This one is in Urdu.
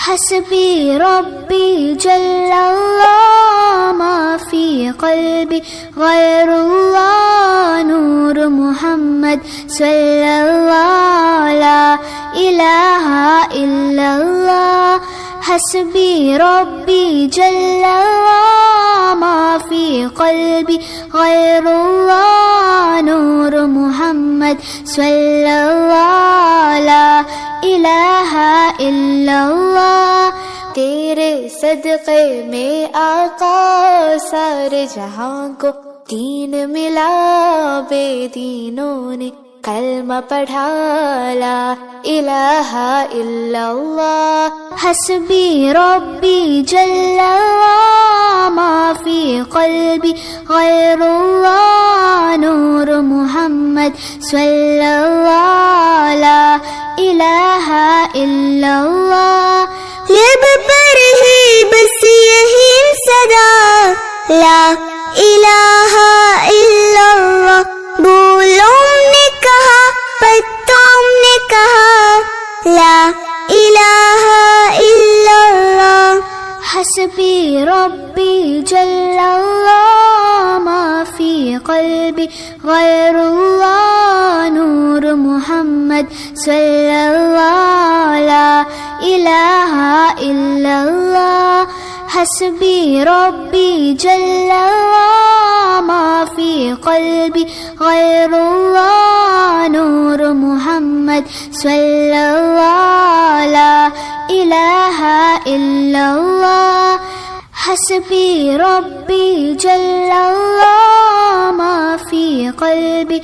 حسبي ربي جل الله ما في قلبي غير الله نور محمد صلى الله لا إله إلا الله حسبي ربي جل الله ما في قلبي غير الله نور محمد صلى الله لا الہ الا اللہ. تیرے صدقے میں آقا سارے جہاں کو دین ملا، بے دینوں نے کلمہ پڑھا لا الہ الا اللہ. حسبی ربی جل اللہ ما فی قلبی غیر اللہ نور محمد صلی اللہ لا الہ الا اللہ. لب پر ہی بس یہی صدا لا الہ الا اللہ. بولوں نے کہا پتوں نے کہا لا الہ الا اللہ. حسبی ربی جل اللہ ما فی قلبی غیر اللہ نور محمد صلی اللہ لا الہ الا اللہ. حسبی ربی جل اللہ ما فی قلبی غیر اللہ نور محمد صلی اللہ لا الہ الا اللہ. حسبی ربی جل اللہ ما فی قلبی